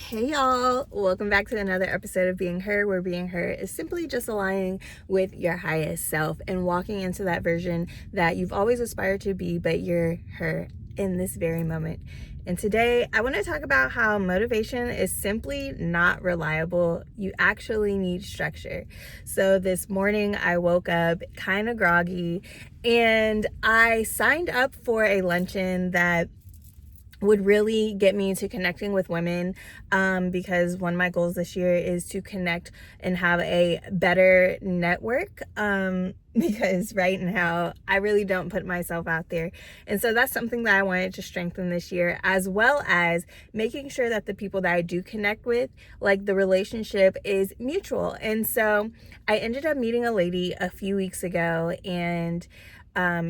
Hey y'all, welcome back to another episode of Being Her, where being her is simply just aligning with your highest self and walking into that version that you've always aspired to be, but you're her in this very moment. And today I want to talk about how motivation is simply not reliable. You actually need structure. So this morning I woke up kind of groggy and I signed up for a luncheon that would really get me to connecting with women, because one of my goals this year is to connect and have a better network, because right now I really don't put myself out there. And so that's something that I wanted to strengthen this year, as well as making sure that the people that I do connect with, like the relationship is mutual. And so I ended up meeting a lady a few weeks ago, and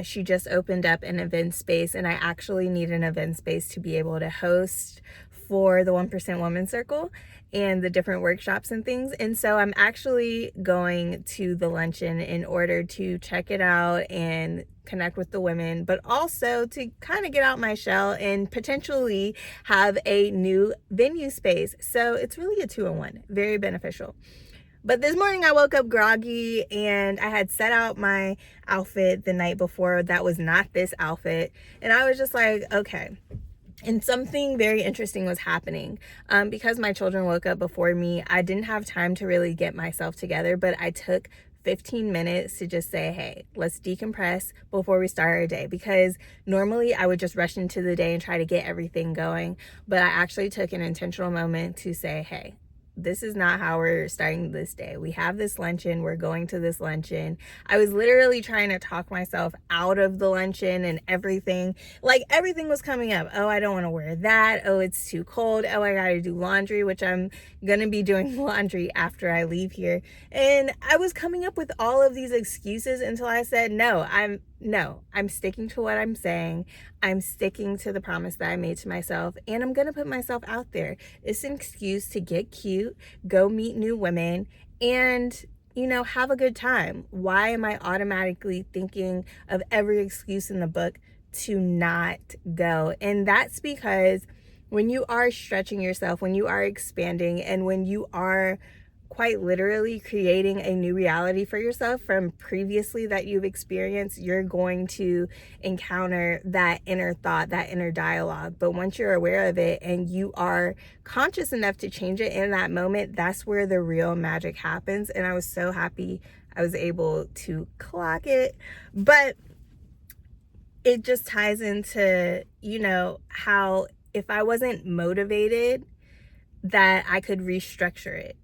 she just opened up an event space, and I actually need an event space to be able to host for the 1% Woman Circle and the different workshops and things. And so I'm actually going to the luncheon in order to check it out and connect with the women, but also to kind of get out my shell and potentially have a new venue space. So it's really a 2-in-1, very beneficial. But this morning I woke up groggy and I had set out my outfit the night before that was not this outfit. And I was just like, okay. And something very interesting was happening. Because my children woke up before me, I didn't have time to really get myself together, but I took 15 minutes to just say, hey, let's decompress before we start our day. Because normally I would just rush into the day and try to get everything going. But I actually took an intentional moment to say, hey, this is not how we're starting this day. We have this luncheon. We're going to this luncheon. I was literally trying to talk myself out of the luncheon and everything. Like everything was coming up. Oh, I don't want to wear that. Oh, it's too cold. Oh, I got to do laundry, which I'm going to be doing laundry after I leave here. And I was coming up with all of these excuses until I said, no, I'm sticking to what I'm saying. I'm sticking to the promise that I made to myself, and I'm going to put myself out there. It's an excuse to get cute, go meet new women, and, have a good time. Why am I automatically thinking of every excuse in the book to not go? And that's because when you are stretching yourself, when you are expanding, and when you are quite literally creating a new reality for yourself from previously that you've experienced, you're going to encounter that inner thought, that inner dialogue. But once you're aware of it and you are conscious enough to change it in that moment, that's where the real magic happens. And I was so happy I was able to clock it. But it just ties into, how if I wasn't motivated, that I could restructure it.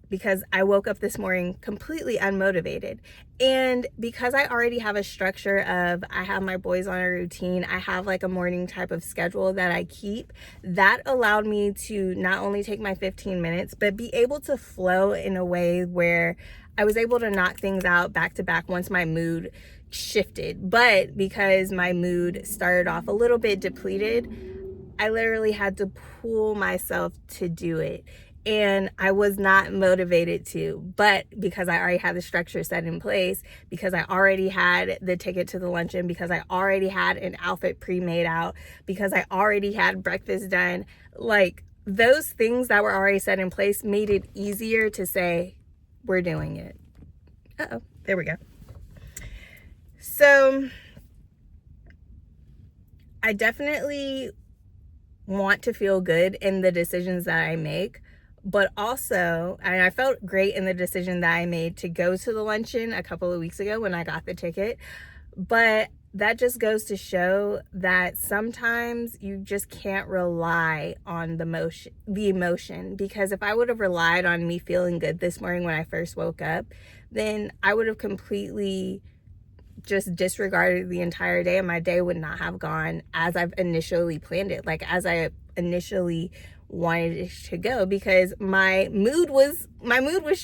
Because I woke up this morning completely unmotivated. And because I already have a structure of, I have my boys on a routine, I have like a morning type of schedule that I keep, that allowed me to not only take my 15 minutes, but be able to flow in a way where I was able to knock things out back to back once my mood shifted. But because my mood started off a little bit depleted, I literally had to pull myself to do it. And I was not motivated to, but because I already had the structure set in place, because I already had the ticket to the luncheon, because I already had an outfit pre-made out, because I already had breakfast done, like those things that were already set in place made it easier to say, we're doing it. There we go. So I definitely want to feel good in the decisions that I make. But also, and I felt great in the decision that I made to go to the luncheon a couple of weeks ago when I got the ticket. But that just goes to show that sometimes you just can't rely on the emotion. Because if I would have relied on me feeling good this morning when I first woke up, then I would have completely just disregarded the entire day, and my day would not have gone as I've initially planned it, like as I initially wanted it to go, because my mood was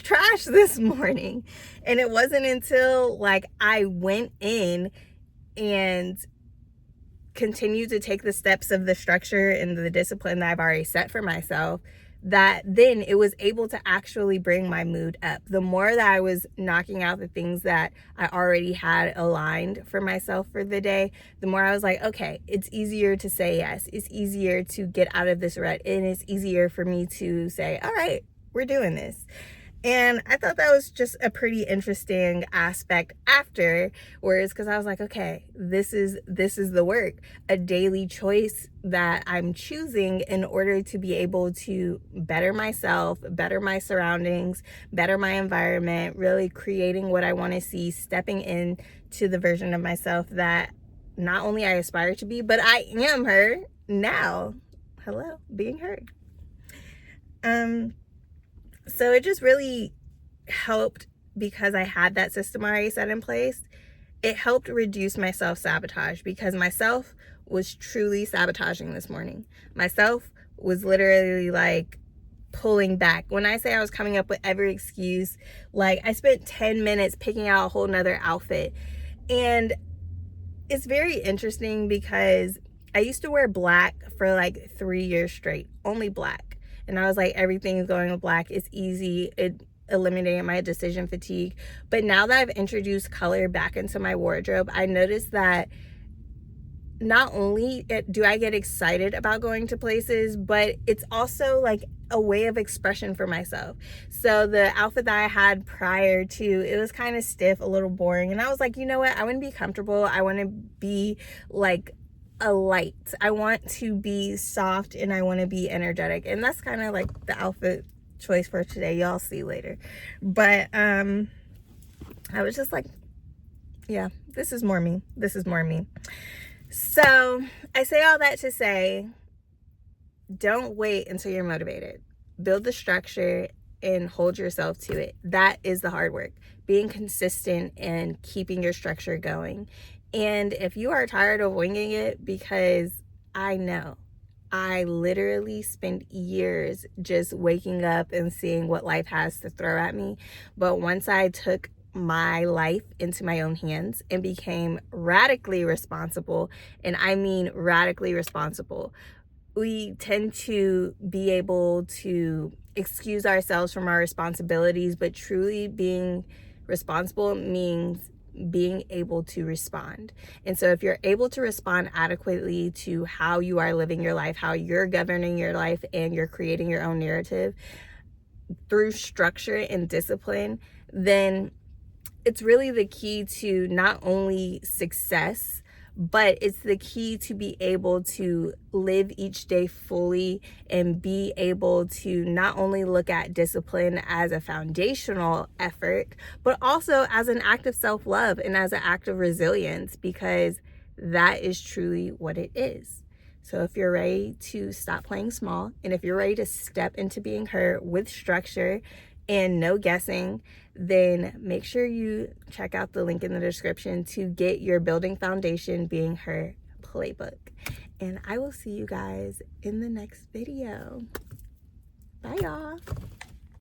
trash this morning. And it wasn't until like I went in and continued to take the steps of the structure and the discipline that I've already set for myself that then it was able to actually bring my mood up. The more that I was knocking out the things that I already had aligned for myself for the day, the more I was like, okay, it's easier to say yes. It's easier to get out of this rut, and it's easier for me to say, all right, we're doing this. And I thought that was just a pretty interesting aspect afterwards, because I was like, okay, this is the work, a daily choice that I'm choosing in order to be able to better myself, better my surroundings, better my environment, really creating what I want to see, stepping in to the version of myself that not only I aspire to be, but I am her now. Hello, being her. So it just really helped because I had that system already set in place. It helped reduce my self-sabotage, because myself was truly sabotaging this morning. Myself was literally like pulling back. When I say I was coming up with every excuse, like I spent 10 minutes picking out a whole nother outfit. And it's very interesting because I used to wear black for like 3 years straight, only black. And I was like, everything is going with black. It's easy. It eliminated my decision fatigue. But now that I've introduced color back into my wardrobe, I noticed that not only do I get excited about going to places, but it's also like a way of expression for myself. So the outfit that I had prior to, it was kind of stiff, a little boring. And I was like, you know what? I want to be comfortable. I want to be like a light. I want to be soft, and I want to be energetic. And that's kind of like the outfit choice for today. Y'all see later. But I was just like, yeah, this is more me. This is more me. So I say all that to say, don't wait until you're motivated. Build the structure and hold yourself to it. That is the hard work. Being consistent and keeping your structure going. And if you are tired of winging it, because I know, I literally spent years just waking up and seeing what life has to throw at me. But once I took my life into my own hands and became radically responsible, and I mean radically responsible, we tend to be able to excuse ourselves from our responsibilities, but truly being responsible means being able to respond. And so if you're able to respond adequately to how you are living your life, how you're governing your life, and you're creating your own narrative through structure and discipline, then it's really the key to not only success, but it's the key to be able to live each day fully and be able to not only look at discipline as a foundational effort, but also as an act of self-love and as an act of resilience, because that is truly what it is. So if you're ready to stop playing small, and if you're ready to step into being her with structure and no guessing, then make sure you check out the link in the description to get your Building Foundation Being Her playbook. And I will see you guys in the next video. Bye, y'all.